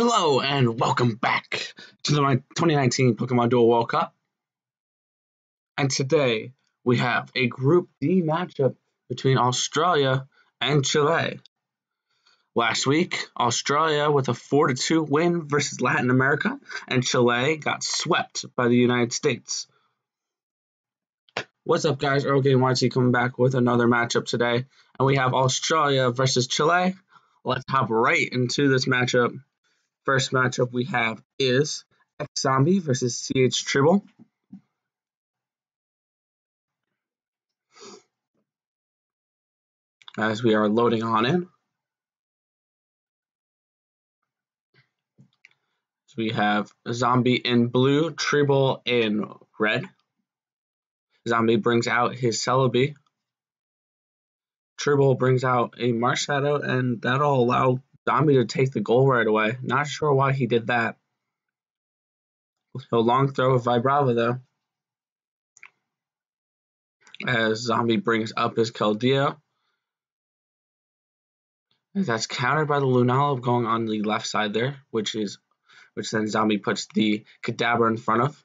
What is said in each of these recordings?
Hello and welcome back to the 2019 Pokemon Duel World Cup. And today we have a Group D matchup between Australia and Chile. Last week, Australia with a 4-2 win versus Latin America, and Chile got swept by the United States. What's up, guys? Earl Game YT coming back with another matchup today, and we have Australia versus Chile. Let's hop right into this matchup. First matchup we have is X-Zombie versus CH Tribble. As we are loading on in. So we have Zombie in blue, Tribble in red. Zombie brings out his Celebi. Tribble brings out a Marshadow, and that'll allow Zombie to take the goal right away. Not sure why he did that. A long throw of Vibrava though. As Zombie brings up his Keldeo. That's countered by the Lunala going on the left side there, which then Zombie puts the Kadabra in front of.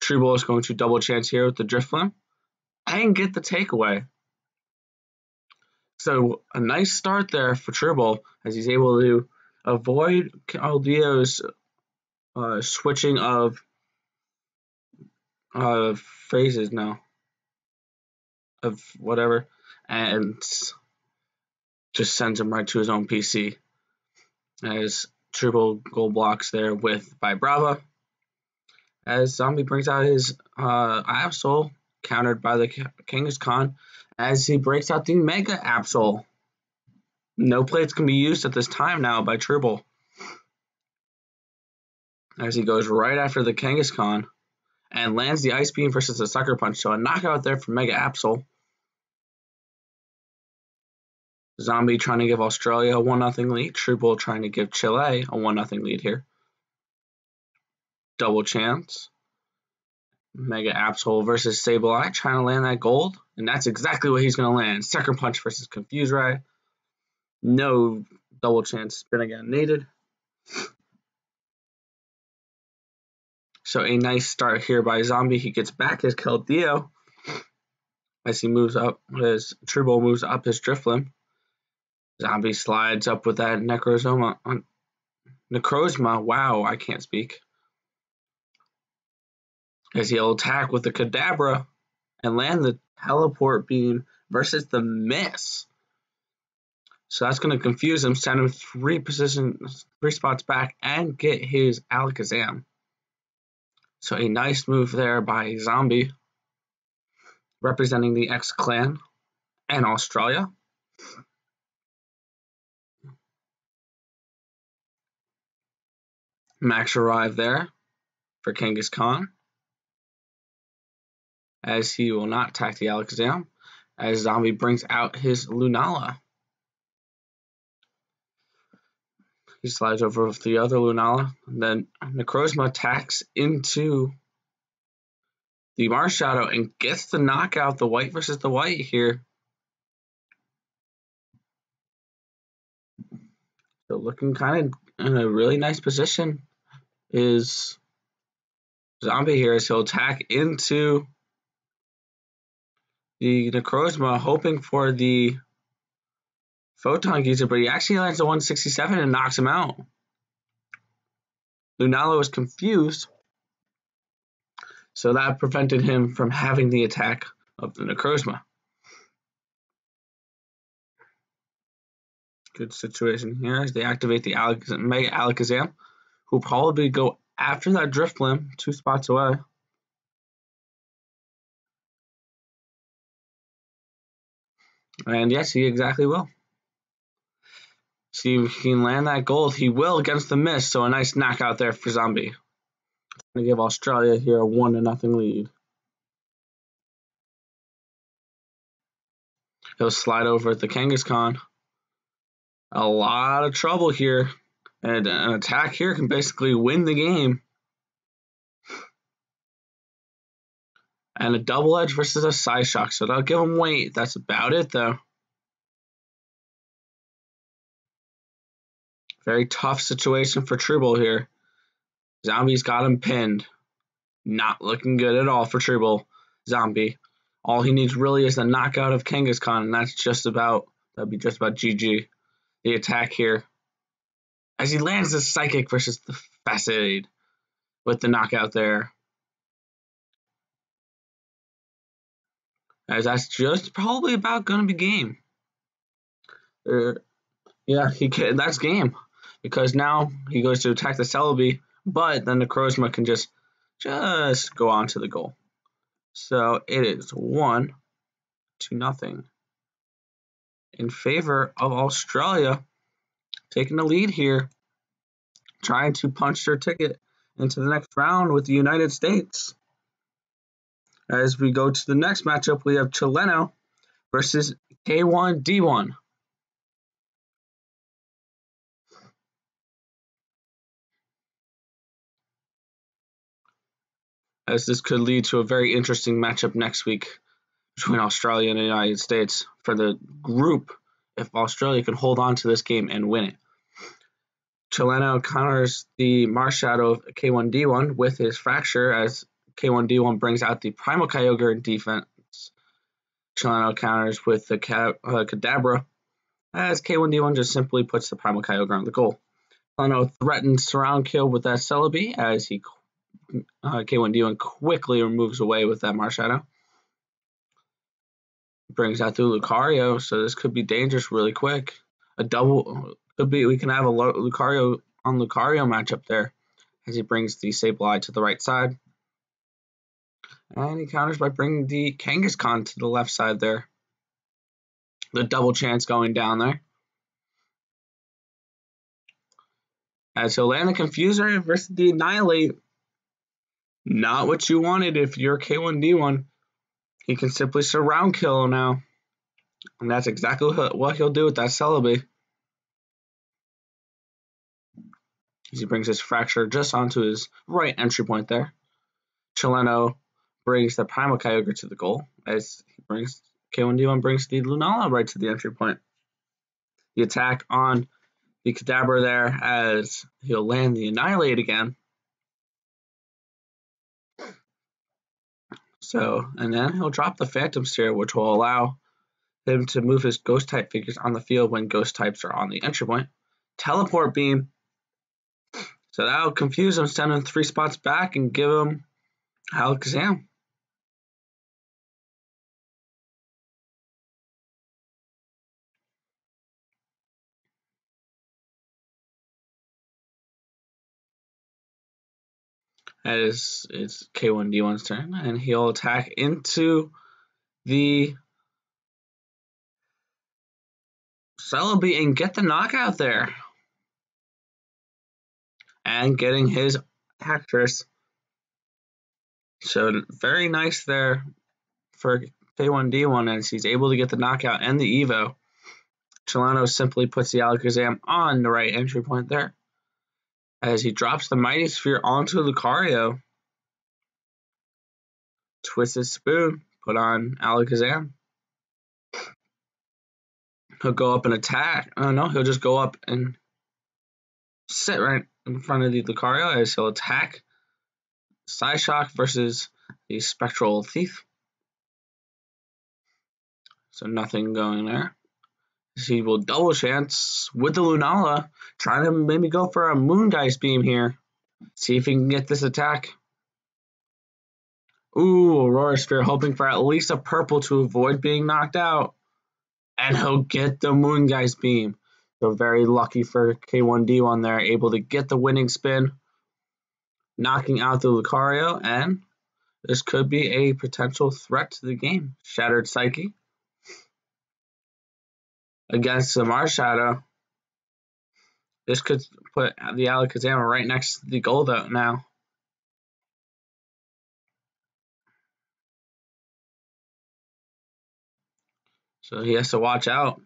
Tribble is going to double chance here with the Drifloon and get the takeaway. So a nice start there for Tribble as he's able to avoid Keldeo's switching of phases now, of whatever, and just sends him right to his own PC. As Tribble goal blocks there with Vibrava. As Zombie brings out his Absol, countered by the Kangaskhan, as he breaks out the Mega Absol. No plates can be used at this time now by Tribble. As he goes right after the Kangaskhan and lands the Ice Beam versus the Sucker Punch. So a knockout there for Mega Absol. Zombie trying to give Australia a 1-0 lead. Tribble trying to give Chile a 1-0 lead here. Double chance. Mega Absol versus Sableye, trying to land that gold, and that's exactly what he's going to land. Sucker Punch versus Confuse Ray. No double chance spin again needed. So a nice start here by Zombie. He gets back his Keldeo as he moves up, as Tribble moves up his Drifloon. Zombie slides up with that Necrozma. Wow, I can't speak. As he'll attack with the Kadabra and land the Teleport Beam versus the Miss. So that's going to confuse him, send him three spots back, and get his Alakazam. So a nice move there by Zombie, representing the X Clan and Australia. Max arrived there for Kangaskhan, as he will not attack the Alakazam, as Zombie brings out his Lunala. He slides over with the other Lunala, and then Necrozma attacks into the Marshadow and gets the knockout, the white versus the white here. So looking kind of in a really nice position is Zombie here, as he'll attack into the Necrozma, hoping for the Photon Geyser, but he actually lands a 167 and knocks him out. Lunala was confused, so that prevented him from having the attack of the Necrozma. Good situation here as they activate the Mega Alakazam, who will probably go after that Drifloon 2 spots away. And yes, he exactly will. See if he can land that gold. He will against the Miss, so a nice knockout there for Zombie. Going to give Australia here a 1-0 lead. He'll slide over at the Kangaskhan. A lot of trouble here, and an attack here can basically win the game. And a double edge versus a Psyshock, so that'll give him weight. That's about it, though. Very tough situation for Trouble here. Zombie's got him pinned. Not looking good at all for Trouble. Zombie. All he needs really is a knockout of Kangaskhan, and that'd be just about GG. The attack here. As he lands the Psychic versus the Facade with the knockout there. As that's just probably about going to be game. Yeah, that's game. Because now he goes to attack the Celebi, but then the Krozma can just go on to the goal. So it is 1-0 in favor of Australia, taking the lead here, trying to punch their ticket into the next round with the United States. As we go to the next matchup, we have Chileno versus K1D1. As this could lead to a very interesting matchup next week between Australia and the United States for the group if Australia can hold on to this game and win it. Chileno counters the Marshadow of K1D1 with his Fracture as K1D1 brings out the Primal Kyogre in defense. Chileno counters with the Kadabra as K1D1 just simply puts the Primal Kyogre on the goal. Chileno threatens Surround Kill with that Celebi as K1D1 quickly moves away with that Marshadow. Brings out the Lucario, so this could be dangerous really quick. We can have a Lucario on Lucario matchup there as he brings the Sableye to the right side. And he counters by bringing the Kangaskhan to the left side there. The double chance going down there. As he'll land the Confuser versus the Annihilate. Not what you wanted if you're K1D1. He can simply Surround Kill now. And that's exactly what he'll do with that Celebi. As he brings his Fracture just onto his right entry point there. Chileno brings the Primal Kyogre to the goal as K1D1 brings the Lunala right to the entry point. The attack on the Kadabra there as he'll land the Annihilate again. And then he'll drop the Phantom Sphere, which will allow him to move his Ghost type figures on the field when Ghost types are on the entry point. Teleport Beam. So that'll confuse him, send him 3 spots back, and give him Alakazam. As it's K1D1's turn, and he'll attack into the Celebi and get the knockout there. And getting his Actress. So very nice there for K1D1 as he's able to get the knockout and the Evo. Chileno simply puts the Alakazam on the right entry point there. As he drops the Mighty Sphere onto Lucario. Twisted Spoon, put on Alakazam. He'll go up and attack. Oh no, he'll just go up and sit right in front of the Lucario as he'll attack Psyshock versus the Spectral Thief. So nothing going there. He will double chance with the Lunala, trying to maybe go for a Moongeist Beam here. See if he can get this attack. Ooh, Aurora Sphere, hoping for at least a purple to avoid being knocked out. And he'll get the Moongeist Beam. So very lucky for K1D1 there, able to get the winning spin, knocking out the Lucario, and this could be a potential threat to the game. Shattered Psyche against the Marshadow. This could put the Alakazam right next to the goal now. So he has to watch out.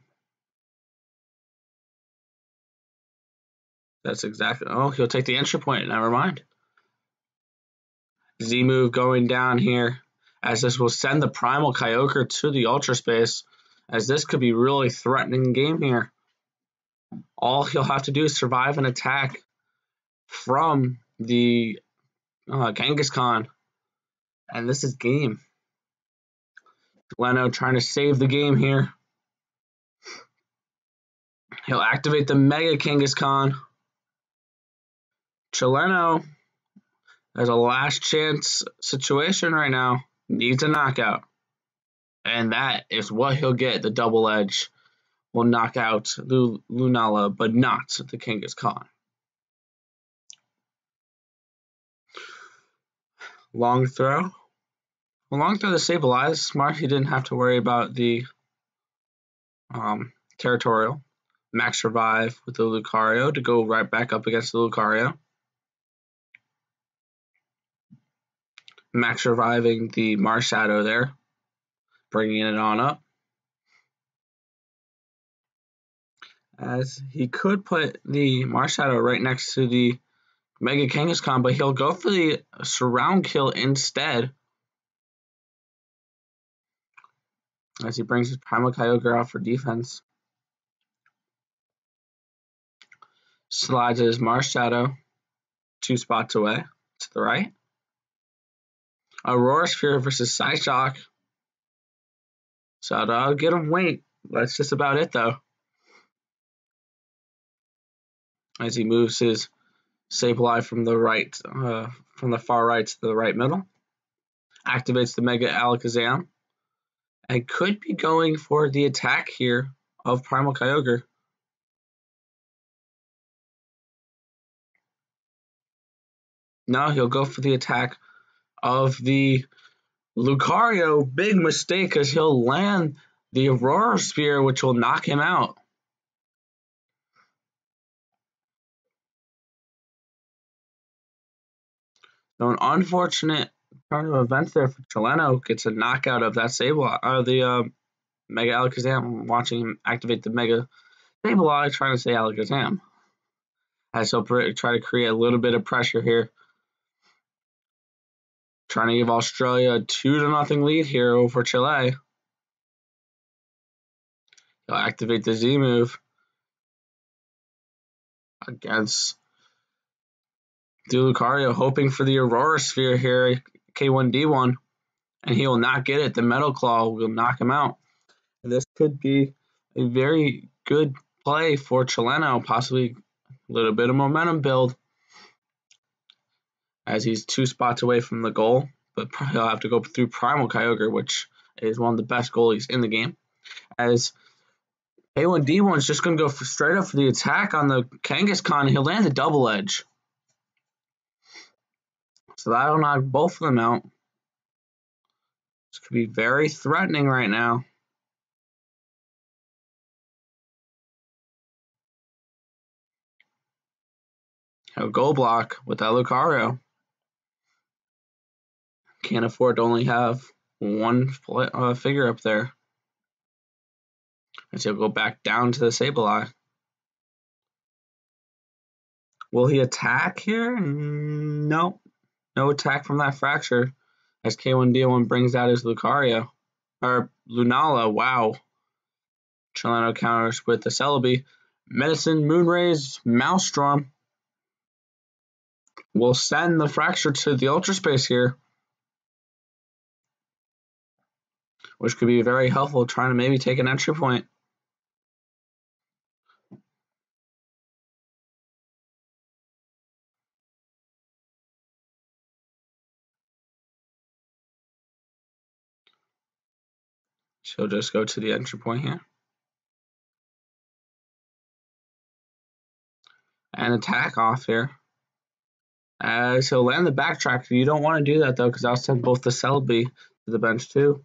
That's exactly... Oh, he'll take the entry point. Never mind. Z-move going down here, as this will send the Primal Kyogre to the Ultra Space, as this could be really threatening game here. All he'll have to do is survive an attack from the Genghis Khan, and this is game. Leno trying to save the game here. He'll activate the Mega Genghis Khan. Chileno has a last chance situation right now. Needs a knockout. And that is what he'll get. The double edge will knock out Lunala, but not the Genghis Khan. Long throw. Long throw the Sable Eyes. Smart. He didn't have to worry about the territorial. Max Revive with the Lucario to go right back up against the Lucario. Max reviving the Marshadow there, bringing it on up. As he could put the Marshadow right next to the Mega Kangaskhan, but he'll go for the surround kill instead. As he brings his Primal Kyogre out for defense. Slides his Marshadow 2 spots away to the right. Aurora Sphere versus Psyshock. So I'll get him weight. That's just about it though. As he moves his Sableye from the right, from the far right to the right middle. Activates the Mega Alakazam. And could be going for the attack here of Primal Kyogre. No, he'll go for the attack of the Lucario. Big mistake because he'll land the Aurora Sphere, which will knock him out. So an unfortunate turn of events there for Chileno. Gets a knockout of that the Mega Alakazam. Watching him activate the Mega Sableye, trying to say Alakazam. As he'll try to create a little bit of pressure here. Trying to give Australia a 2-0 lead here over Chile. He'll activate the Z move against Lucario, hoping for the Aurora Sphere here, K1D1, and he will not get it. The Metal Claw will knock him out. And this could be a very good play for Chileno, possibly a little bit of momentum build, as he's 2 spots away from the goal, but he'll have to go through Primal Kyogre, which is one of the best goalies in the game. As K1D1 is just going to go straight up for the attack on the Kangaskhan, and he'll land a double edge. So that'll knock both of them out. This could be very threatening right now. He'll go block with that Lucario. Can't afford to only have one figure up there. As he'll go back down to the Sableye. Will he attack here? No. No attack from that Fracture. As K1D1 brings out his Lucario. Or Lunala, wow. Chileno counters with the Celebi. Medicine, Moonrays, Maelstrom will send the Fracture to the Ultra Space here. Which could be very helpful, trying to maybe take an entry point. She'll just go to the entry point here. And attack off here. As he'll land the backtrack. You don't want to do that though, because I'll send both the Celebi to the bench too.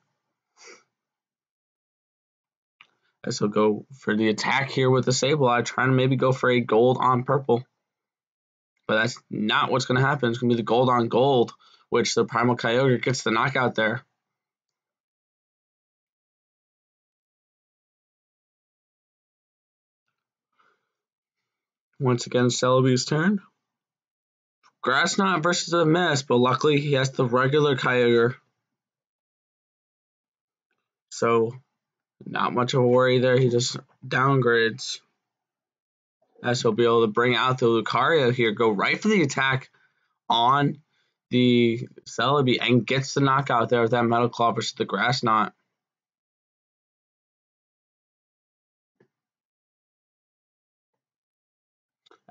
As he'll go for the attack here with the Sableye, trying to maybe go for a gold on purple. But that's not what's going to happen. It's going to be the gold on gold, which the Primal Kyogre gets the knockout there. Once again, Celebi's turn. Grass Knot versus a Miss, but luckily he has the regular Kyogre. So, not much of a worry there. He just downgrades. as he'll be able to bring out the Lucario here, go right for the attack on the Celebi, and gets the knockout there with that Metal Claw versus the Grass Knot.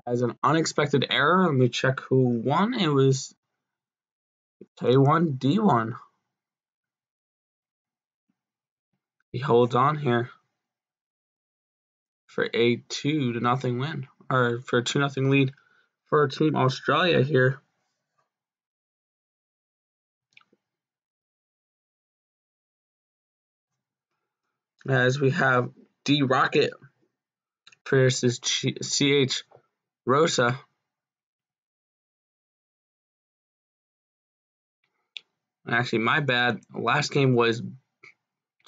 As an unexpected error, let me check who won. It was K1 D1. He holds on here for a 2-0 win, or for a 2-0 lead for Team Australia here. As we have D Rocket versus CH Rosa. Actually, my bad. Last game was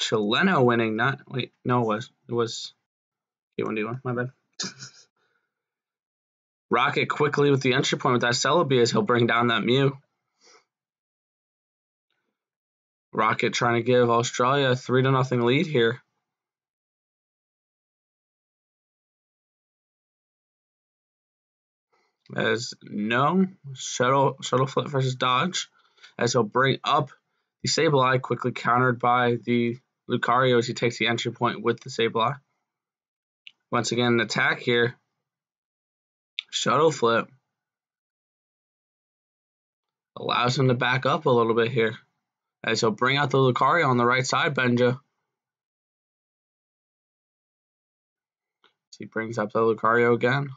Chileno winning, not wait, no, it was K1D1. My bad. Rocket quickly with the entry point with that Celebi as he'll bring down that Mew. Rocket trying to give Australia a 3-0 lead here. As no shuttle flip versus dodge, as he'll bring up the Sableye, quickly countered by the Lucario as he takes the entry point with the Sableye. Once again, an attack here. Shuttle flip allows him to back up a little bit here, as he'll bring out the Lucario on the right side, Benja. He brings up the Lucario again,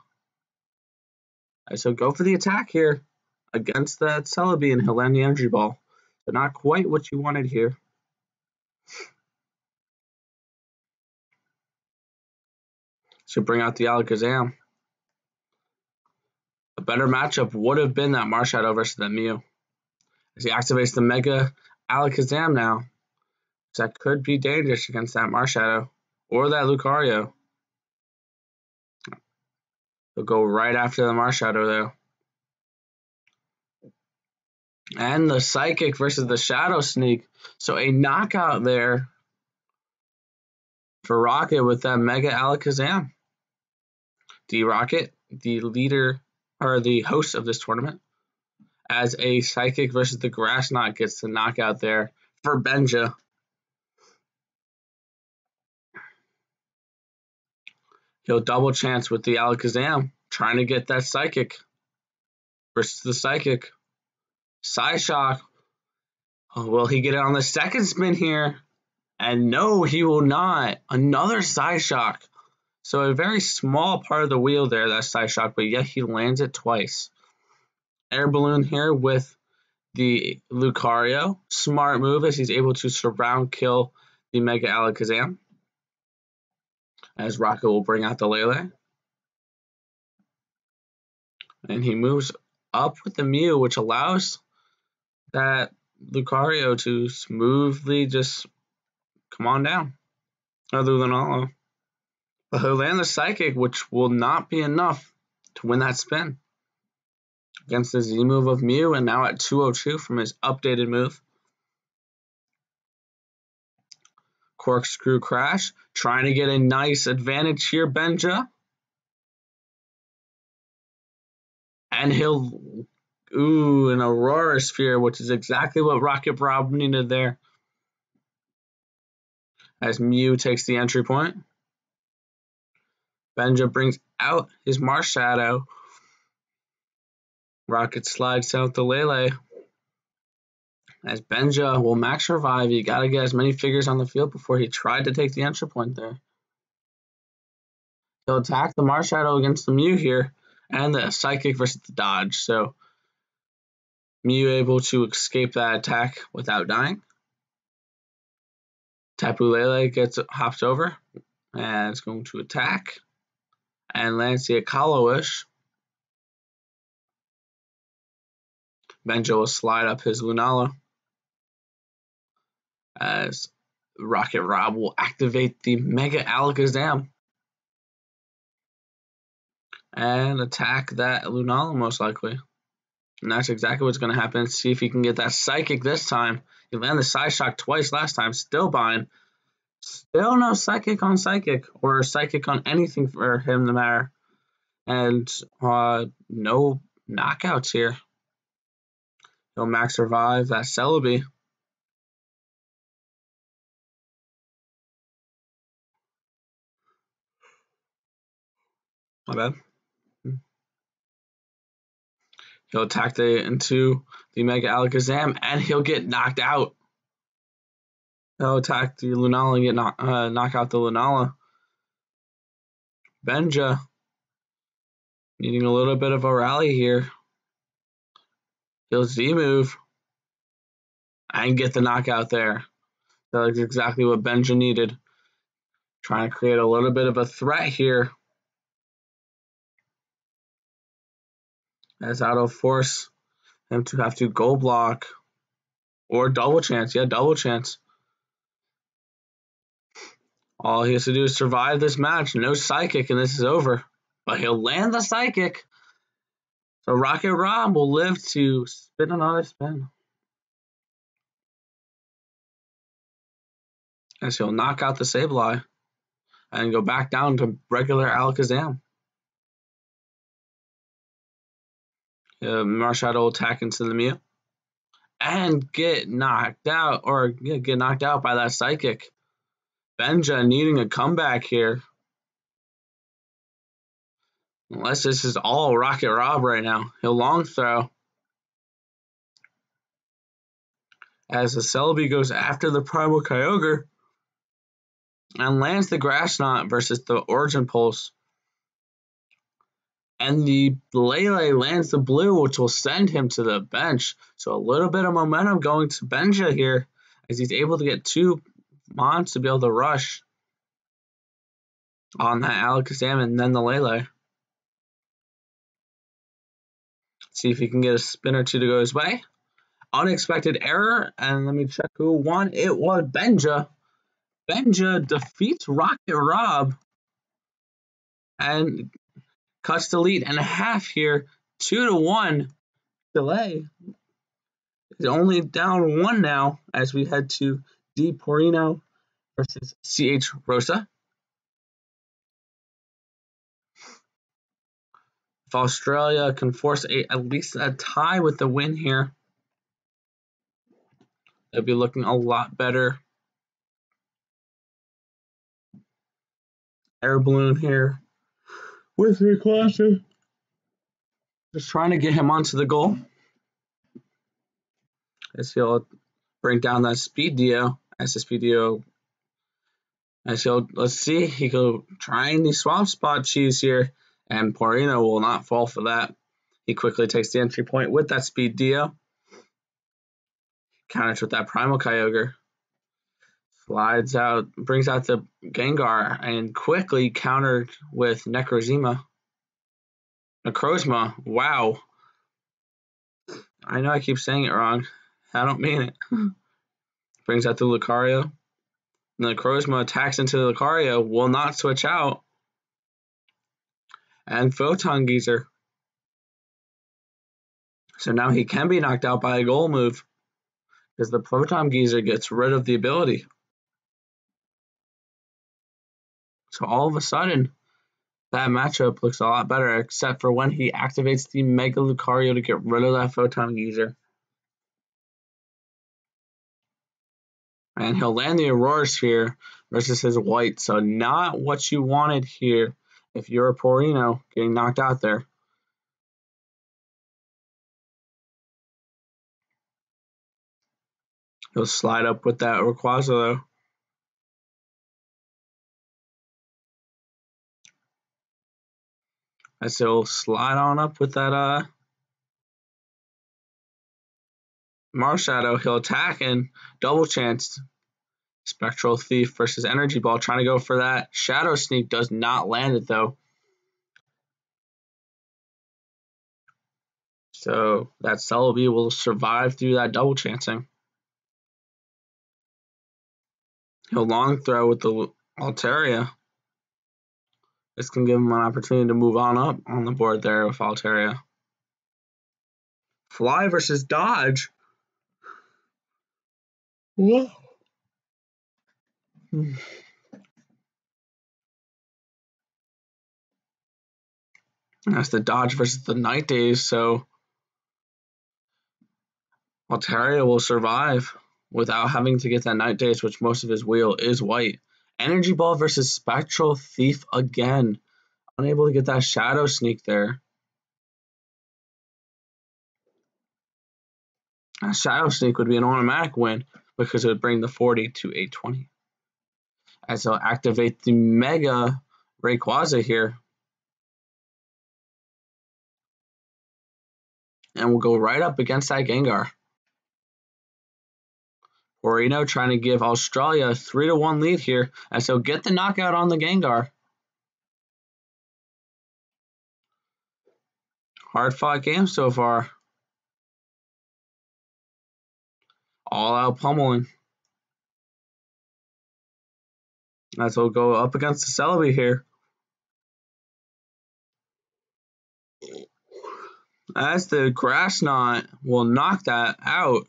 as he'll go for the attack here against that Celebi, and he'll land the energy ball. So not quite what you wanted here. So bring out the Alakazam. A better matchup would have been that Marshadow versus the Mew, as he activates the Mega Alakazam now. So that could be dangerous against that Marshadow or that Lucario. He'll go right after the Marshadow though. And the Psychic versus the Shadow Sneak. So a knockout there for Rocket with that Mega Alakazam. D-Rocket, the leader, or the host of this tournament, as a Psychic versus the Grass Knot gets the knockout there for Benja. He'll double chance with the Alakazam, trying to get that Psychic versus the Psychic. Psyshock. Oh, will he get it on the second spin here? And no, he will not. Another Psyshock. So a very small part of the wheel there, that Psyshock, but yet he lands it twice. Air Balloon here with the Lucario. Smart move as he's able to surround kill the Mega Alakazam. As Rocket will bring out the Lele. And he moves up with the Mew, which allows that Lucario to smoothly just come on down. Other than all. But he'll land the Psychic, which will not be enough to win that spin. Against the Z move of Mew, and now at 202 from his updated move. Corkscrew Crash, trying to get a nice advantage here, Benja. And he'll, an Aurora Sphere, which is exactly what Rocket Rob needed there. As Mew takes the entry point. Benja brings out his Marshadow. Rocket slides out the Lele. As Benja will max revive, you gotta get as many figures on the field before he tried to take the entry point there. He'll attack the Marshadow against the Mew here, and the Psychic versus the Dodge. So Mew able to escape that attack without dying. Tapu Lele hops over, and it's going to attack, and lands the Akala-Wish. Benja will slide up his Lunala, as Rocket Rob will activate the Mega Alakazam and attack that Lunala most likely. And that's exactly what's going to happen. See if he can get that Psychic this time. He landed the Psyshock twice last time, still buying. Still no Psychic on Psychic, or Psychic on anything for him to matter. And no knockouts here. He'll max survive that Celebi. My bad. He'll attack into the Mega Alakazam, and he'll get knocked out. He'll attack the Lunala and get knock out the Lunala. Benja needing a little bit of a rally here. He'll Z-move and get the knockout there. That's exactly what Benja needed. Trying to create a little bit of a threat here. As that'll force him to have to Gold Block. Or Double Chance. Yeah, Double Chance. All he has to do is survive this match. No Psychic, and this is over. But he'll land the Psychic. So Rocket Rob will live to spin another spin. As he'll knock out the Sableye and go back down to regular Alakazam. Marshadow will attack into the Mew and get knocked out, or get knocked out by that Psychic. Benja needing a comeback here. Unless this is all Rocket Rob right now. He'll long throw. As the Celebi goes after the Primal Kyogre and lands the Grass Knot versus the Origin Pulse. And the Lele lands the blue, which will send him to the bench. So a little bit of momentum going to Benja here, as he's able to get two Mons to be able to rush on that Alakazam and then the Lele. See if he can get a spin or two to go his way. Unexpected error, and let me check who won. It was Benja. Benja defeats Rocket Rob and cuts the lead in half here. 2-1 delay. Is only down one now as we head to D Porino versus CH Rosa. If Australia can force at least a tie with the win here, they'll be looking a lot better. Air balloon here with Rayquaza. Just trying to get him onto the goal. As he'll bring down that Speed Dio. As the Speed Dio, as he'll, let's see, he go trying the swap spot cheese here, and Porino will not fall for that. He quickly takes the entry point with that Speed Dio. Counters with that Primal Kyogre. Slides out, brings out the Gengar, and quickly countered with Necrozma. Wow. I know I keep saying it wrong. I don't mean it. Brings out the Lucario. Necrozma attacks into the Lucario, will not switch out. And Photon Geyser. So now he can be knocked out by a goal move, because the Photon Geyser gets rid of the ability. So all of a sudden, that matchup looks a lot better, except for when he activates the Mega Lucario to get rid of that Photon Geyser. And he'll land the Aurora Sphere versus his white, so not what you wanted here if you're a Porino getting knocked out there. He'll slide up with that Rayquaza though. As he'll slide on up with that Marshadow, he'll attack and double chance. Spectral Thief versus Energy Ball, trying to go for that Shadow Sneak, does not land it though. So that Celebi will survive through that double chancing. He'll long throw with the Altaria. This can give him an opportunity to move on up on the board there with Altaria. Fly versus Dodge. Whoa. That's the dodge versus the night days, so Altaria will survive without having to get that night days, which most of his wheel is white. Energy Ball versus Spectral Thief again. Unable to get that Shadow Sneak there. A Shadow Sneak would be an automatic win because it would bring the 40 to a 20. As he'll activate the Mega Rayquaza here. And we'll go right up against that Gengar. Porino trying to give Australia a 3-1 lead here as he'll get the knockout on the Gengar. Hard-fought game so far. All-out pummeling. As he'll go up against the Celebi here. As the Grass Knot will knock that out.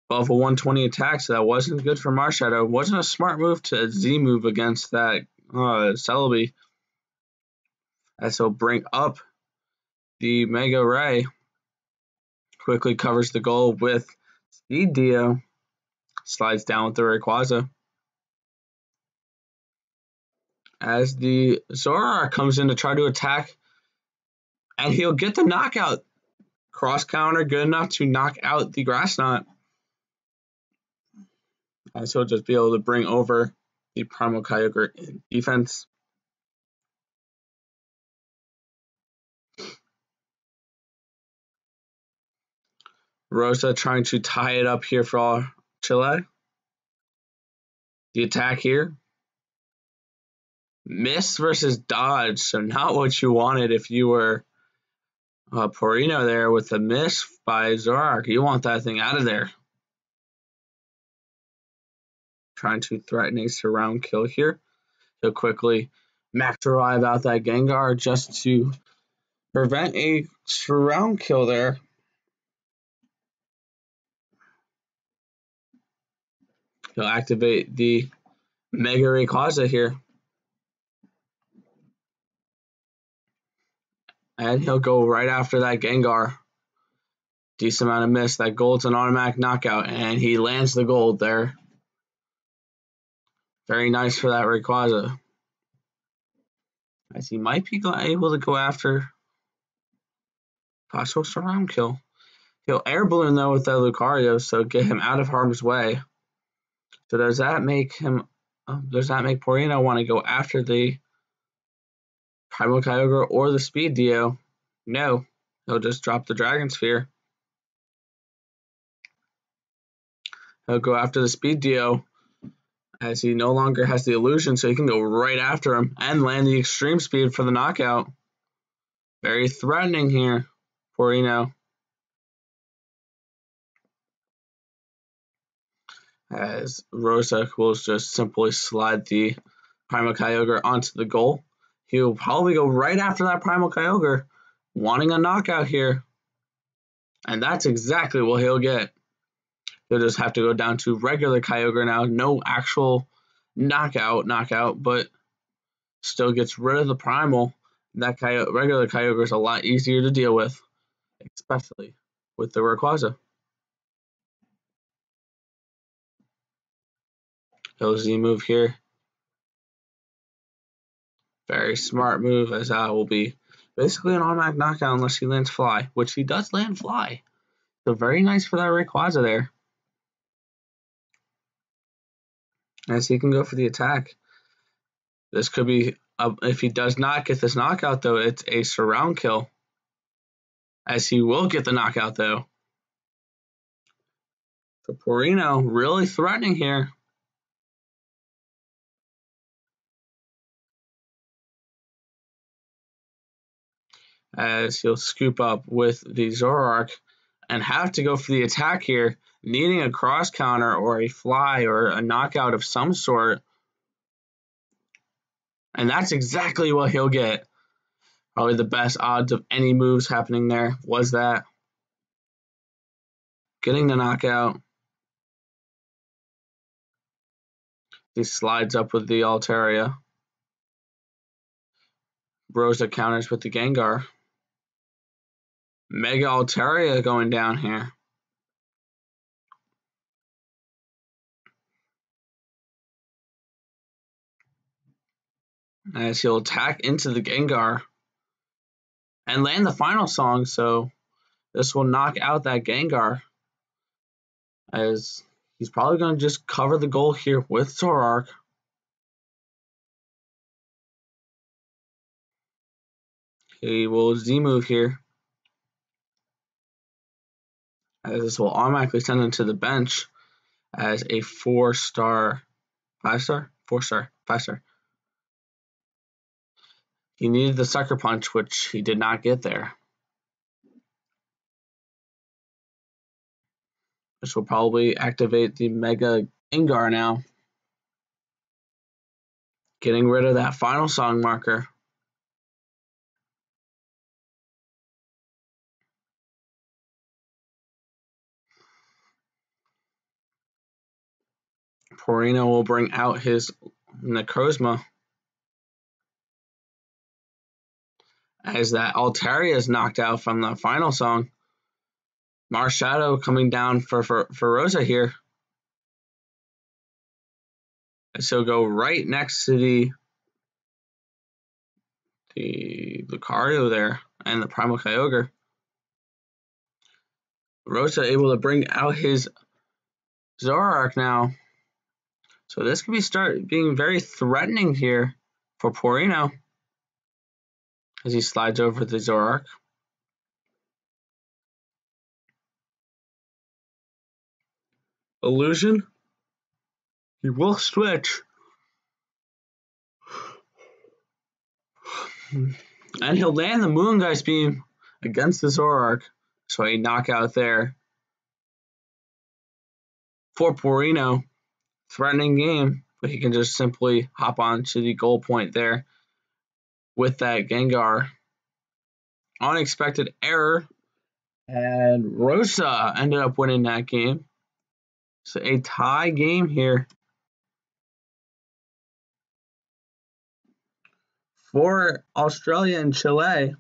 Above a 120 attack, so that wasn't good for Marshadow. Wasn't a smart move to Z-move against that Celebi. As he'll bring up the Mega Ray. Quickly covers the goal with Speed Dio. Slides down with the Rayquaza. As the Zoroark comes in to try to attack. And he'll get the knockout. Cross counter good enough to knock out the Grass Knot. As he'll just be able to bring over the Primal Kyogre in defense. Rosa trying to tie it up here for Chile. The attack here. Miss versus dodge, so not what you wanted if you were Porino there with the miss by Zoroark. You want that thing out of there. Trying to threaten a surround kill here. He'll quickly max revive out that Gengar just to prevent a surround kill there. He'll activate the Mega Rayquaza here. And he'll go right after that Gengar. Decent amount of miss. That gold's an automatic knockout, and he lands the gold there. Very nice for that Rayquaza. As he might be able to go after possible surround kill. He'll air balloon though with that Lucario, so get him out of harm's way. So does that make him? Does that make Porino want to go after the Primal Kyogre or the Speed Dio? No, he'll just drop the Dragon Sphere. He'll go after the Speed Dio as he no longer has the illusion, so he can go right after him and land the Extreme Speed for the knockout. Very threatening here, Porino. As Rosa will just simply slide the Primal Kyogre onto the goal. He'll probably go right after that Primal Kyogre, wanting a knockout here. And that's exactly what he'll get. He'll just have to go down to regular Kyogre now. No actual knockout, but still gets rid of the Primal. That regular Kyogre is a lot easier to deal with, especially with the Rayquaza. He'll Z-move here. Very smart move, as that will be basically an automatic knockout unless he lands Fly, which he does land Fly. So very nice for that Rayquaza there. As he can go for the attack. This could be, if he does not get this knockout though, it's a surround kill. As he will get the knockout though. So Porino really threatening here. As he'll scoop up with the Zoroark and have to go for the attack here, needing a cross counter or a fly or a knockout of some sort. And that's exactly what he'll get. Probably the best odds of any moves happening there was that. Getting the knockout. He slides up with the Altaria. Rosa counters with the Gengar. Mega Altaria going down here. As he'll attack into the Gengar and land the final song, so this will knock out that Gengar. As he's probably going to just cover the goal here with Zoroark. He will Z-move here. As this will automatically send him to the bench as a 4-star, 5-star? 4-star, 5-star. He needed the Sucker Punch, which he did not get there. This will probably activate the Mega Gengar now. Getting rid of that final song marker. Porino will bring out his Necrozma. As that Altaria is knocked out from the final song. Marshadow coming down for Rosa here. As he'll go right next to the Lucario there and the Primal Kyogre. Rosa able to bring out his Zoroark now. So this could start being very threatening here for Porino as he slides over the Zoroark. Illusion. He will switch. And he'll land the Moongeist Beam against the Zoroark. So a knockout there for Porino. Threatening game, but he can just simply hop on to the goal point there with that Gengar. Unexpected error. And Rosa ended up winning that game. So a tie game here for Australia and Chile.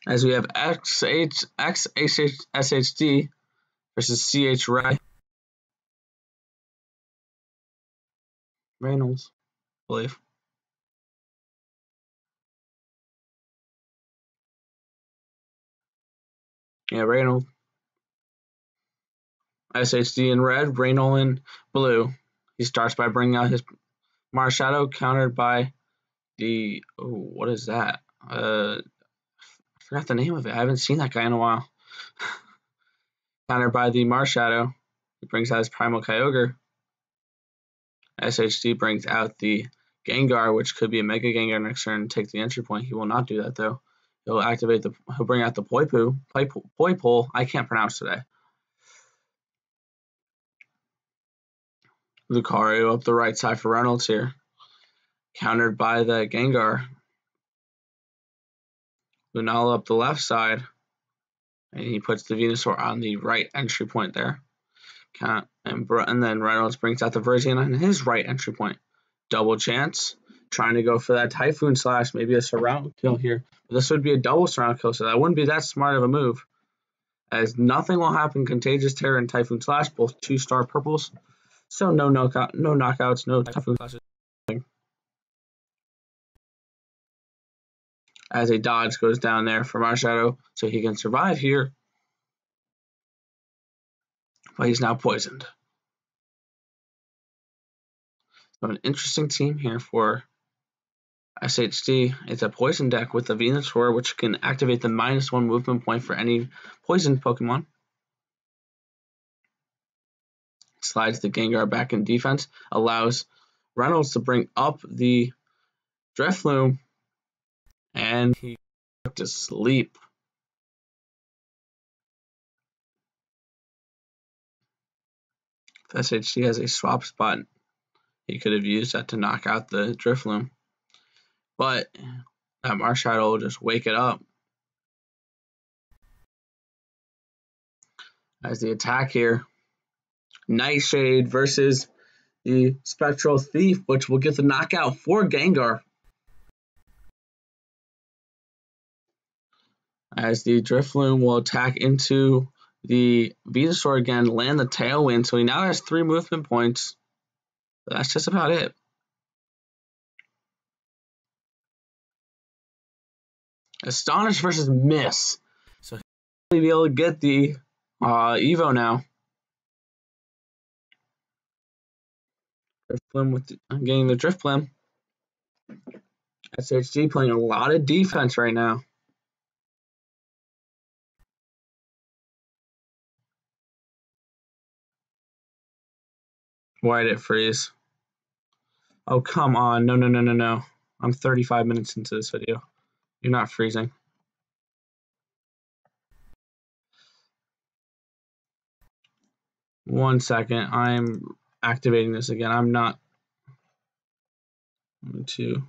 As we have XSHD versus CH Reynolds, I believe. Yeah, Reynolds. SHD in red, Reynolds in blue. He starts by bringing out his Marshadow, countered by the... Oh, what is that? I forgot the name of it. I haven't seen that guy in a while. Countered by the Marshadow. He brings out his Primal Kyogre. SHD brings out the Gengar, which could be a Mega Gengar next turn and take the entry point. He will not do that though. He'll bring out the Poipole. I can't pronounce today. Lucario up the right side for Reynolds here. Countered by the Gengar. Lunala up the left side. And he puts the Venusaur on the right entry point there. And then Reynolds brings out the Verzion on his right entry point. Double chance. Trying to go for that Typhoon Slash, maybe a surround kill here. But this would be a double surround kill, so that wouldn't be that smart of a move. As nothing will happen. Contagious Terror and Typhoon Slash, both 2-star purples. So no knockouts, no Typhoon Slashes. As a dodge goes down there for Marshadow, so he can survive here. But he's now poisoned. So an interesting team here for SHD. It's a poison deck with the Venusaur, which can activate the -1 movement point for any poison Pokemon. Slides the Gengar back in defense, allows Reynolds to bring up the Drifloon, and he took to sleep. If SHD has a swap spot, he could have used that to knock out the Drifloon. But that Marshadow will just wake it up. As the attack here, Nightshade versus the Spectral Thief, which will get the knockout for Gengar. as the Drifloon will attack into the Venusaur again, land the Tailwind, so he now has 3 movement points. But that's just about it. Astonish versus Miss. So he'll be able to get the Evo now. Drifloon with getting the Drifloon. SHG playing a lot of defense right now. Why did it freeze? Oh, come on. No. I'm 35 minutes into this video. You're not freezing. One second. I'm activating this again. I'm not going to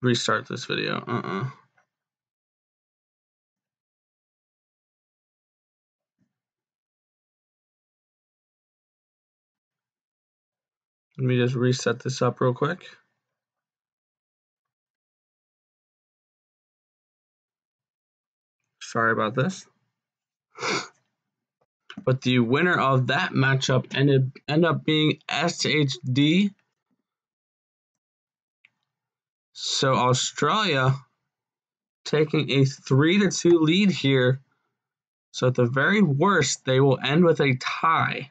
restart this video. Let me just reset this up real quick. Sorry about this. But the winner of that matchup ended up being SHD. So Australia taking a 3-2 lead here. So at the very worst, they will end with a tie,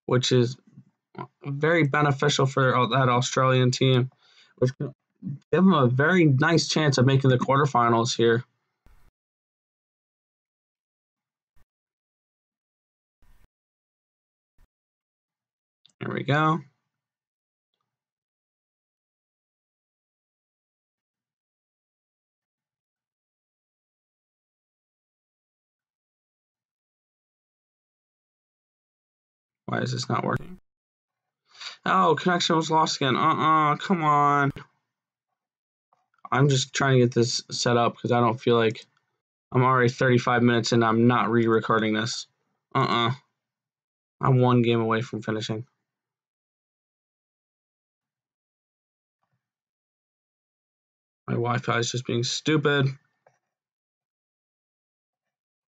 which is very beneficial for that Australian team, which can give them a very nice chance of making the quarterfinals here. There we go. Why is this not working? Oh, connection was lost again. Come on. I'm just trying to get this set up because I don't feel like I'm already 35 minutes and I'm not re-recording this. I'm 1 game away from finishing. My Wi-Fi is just being stupid.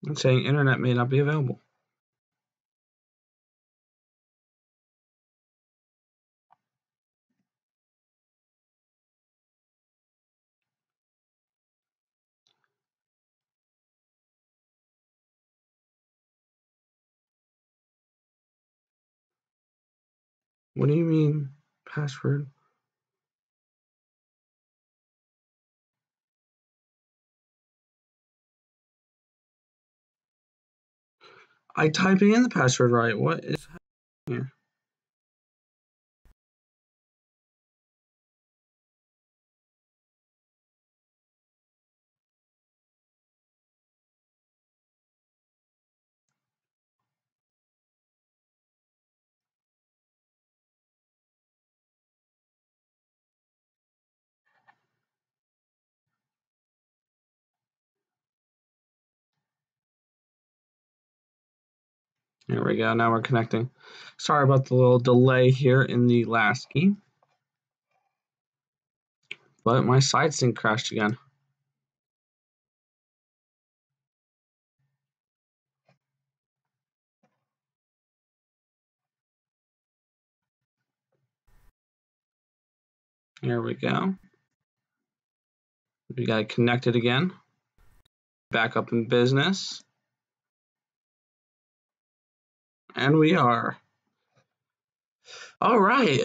It's saying internet may not be available. What do you mean, password? I typing in the password right. What is happening here? There we go. Now we're connecting. Sorry about the little delay here in the last game. But my side sync crashed again. Here we go. We got it connected again. Back up in business. And we are. All right.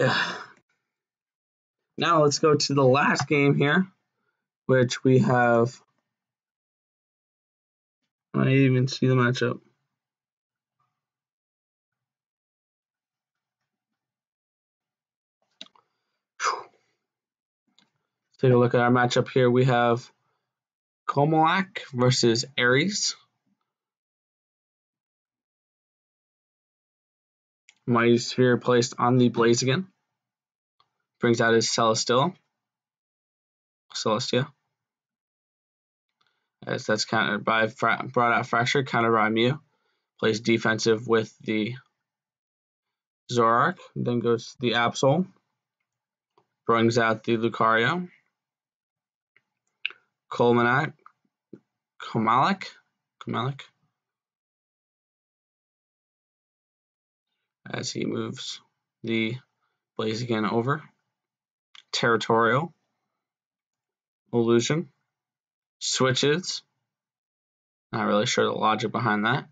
Now let's go to the last game here, which we have. I didn't even see the matchup. Let's take a look at our matchup here. We have Comelak versus Aries. Mighty Sphere placed on the Blaziken. Brings out his Celestia. As that's countered by brought out Fracture, countered by Mew. Plays defensive with the Zoroark. Then goes the Absol. brings out the Lucario. Komalik, as he moves the Blaziken over. Territorial. Illusion. Switches. Not really sure the logic behind that.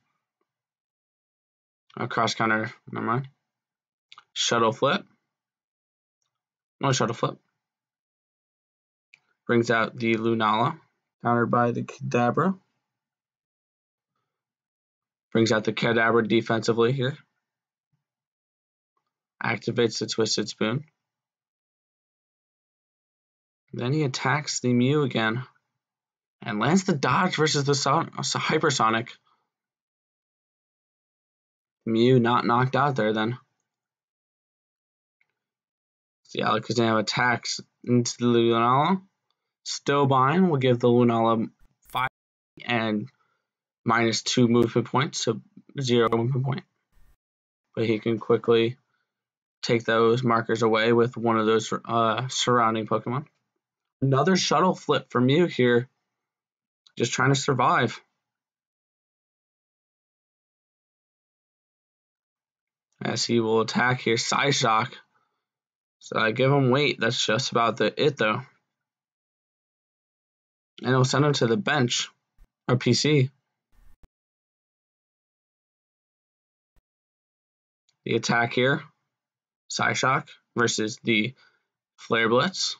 Cross counter, never mind. Shuttle Flip. No Shuttle Flip. Brings out the Lunala. Countered by the Kadabra. Brings out the Kadabra defensively here. Activates the Twisted Spoon. Then he attacks the Mew again. And lands the dodge versus the Hypersonic. Mew not knocked out there then. The Alakazam attacks into the Lunala. Stillbine will give the Lunala 5 and -2 movement points, so 0 movement point. But he can quickly take those markers away with one of those surrounding Pokemon. Another Shuttle Flip for Mew here, just trying to survive. As he will attack here, Psyshock. So I give him weight. That's just about it though. And he'll send him to the bench or PC. The attack here, Psyshock versus the Flare Blitz.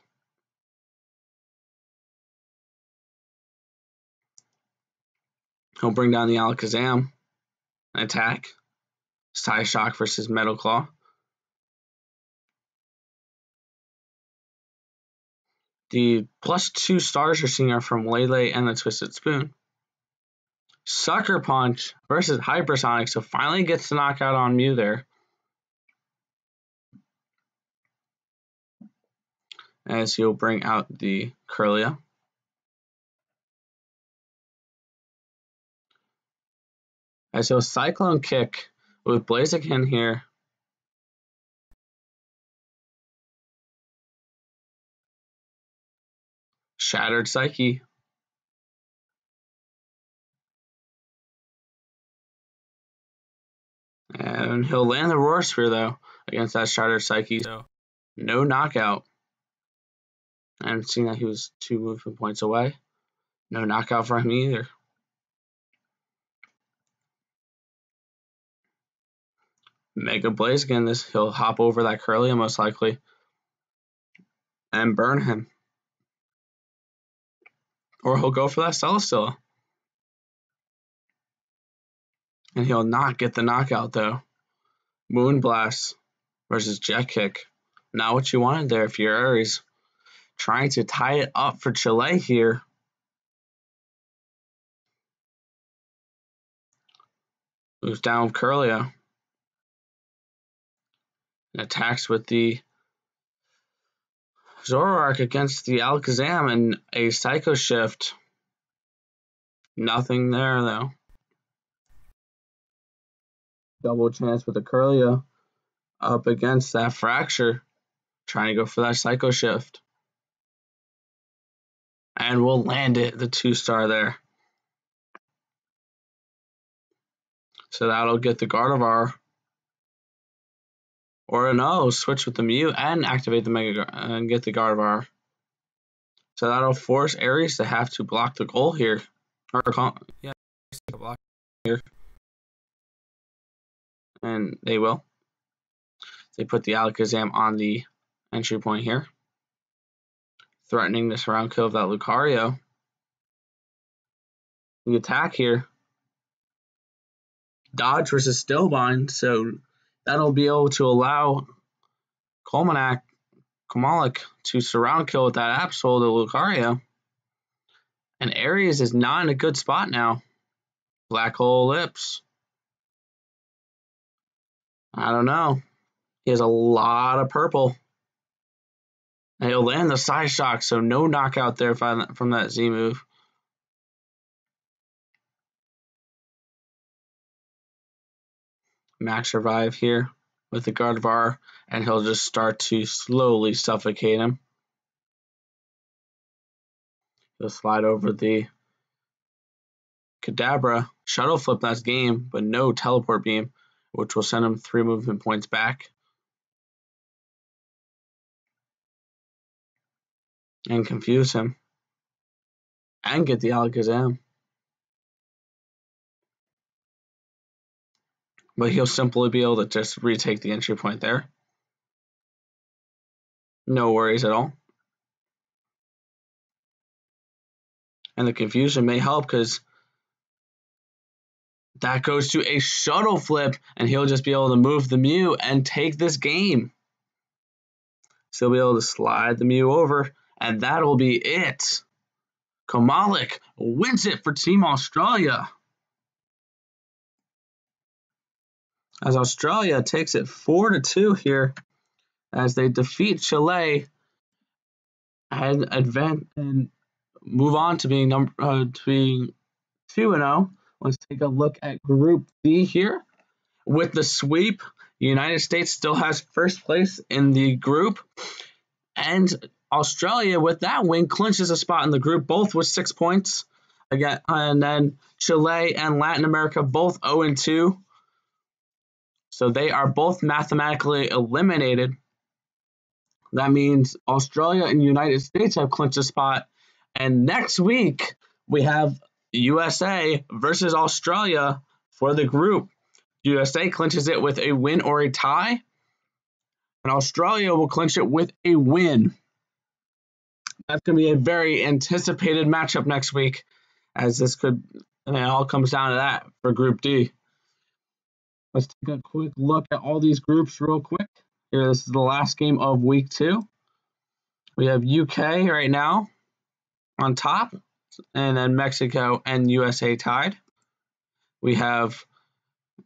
He'll bring down the Alakazam. Attack. Psyshock versus Metal Claw. The +2 stars you're seeing are from Lele and the Twisted Spoon. Sucker Punch versus Hypersonic, so finally gets the knockout on Mew there. As he'll bring out the Kirlia. As he'll Cyclone Kick with Blaziken here. Shattered Psyche. And he'll land the Roar Sphere though against that Shattered Psyche. So no knockout. And seeing that he was 2 movement points away. No knockout for him either. Mega Blaziken, he'll hop over that Kirlia most likely and burn him. Or he'll go for that Celesteela. And he'll not get the knockout though. Moonblast versus Jet Kick. Not what you wanted there if you're Aries. Trying to tie it up for Chile here. Moves down with Kirlia. And attacks with the Zoroark against the Alakazam and a Psycho Shift. Nothing there though. Double chance with the Kirlia up against that Fracture. Trying to go for that Psycho Shift. And we'll land it, the 2-star there. So that'll get the Gardevoir. Or no, switch with the Mew and activate the Mega and get the Gardevoir. So that'll force Aries to have to block the goal here. Or yeah, block here. And they will. They put the Alakazam on the entry point here. Threatening the surround kill of that Lucario. The attack here. Dodge versus Stillbine, so that'll be able to allow Komalik to surround kill with that Absol to Lucario. And Aries is not in a good spot now. Black Hole Lips. I don't know. He has a lot of purple. And he'll land the Psyshock, so no knockout there from that Z move. Max Revive here. with the Gardevoir, and he'll just start to slowly suffocate him. He'll slide over the Kadabra, Shuttle Flip last game, but no Teleport Beam, which will send him 3 movement points back. And confuse him. And get the Alakazam. But he'll simply be able to just retake the entry point there. No worries at all. And the confusion may help because that goes to a Shuttle Flip, and he'll just be able to move the Mew and take this game. So he'll be able to slide the Mew over, and that'll be it. Komalik wins it for Team Australia, as Australia takes it 4-2 here as they defeat Chile and advance and move on to being 2-0. Let's take a look at Group D here. With the sweep, the United States still has first place in the group, and Australia, with that win, clinches a spot in the group, both with 6 points. Again, and then Chile and Latin America both 0-2. So they are both mathematically eliminated. That means Australia and United States have clinched a spot. And next week, we have USA versus Australia for the group. USA clinches it with a win or a tie, and Australia will clinch it with a win. That's going to be a very anticipated matchup next week, as this could, and it all comes down to that for Group D. Let's take a quick look at all these groups real quick. Here, this is the last game of Week 2. We have UK right now on top, and then Mexico and USA tied. We have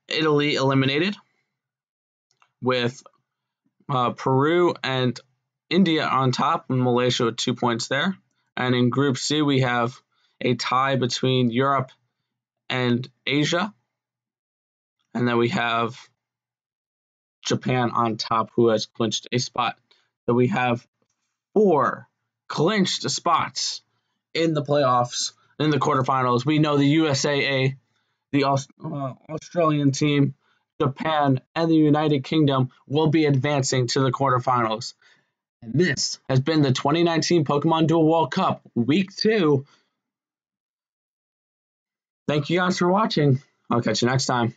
Italy eliminated, with Peru and India on top, and Malaysia with 2 points there. And in Group C, we have a tie between Europe and Asia. And then we have Japan on top, who has clinched a spot. So we have 4 clinched spots in the playoffs, in the quarterfinals. We know the USA, the Australian team, Japan, and the United Kingdom will be advancing to the quarterfinals. And this has been the 2019 Pokemon Duel World Cup, Week 2. Thank you guys for watching. I'll catch you next time.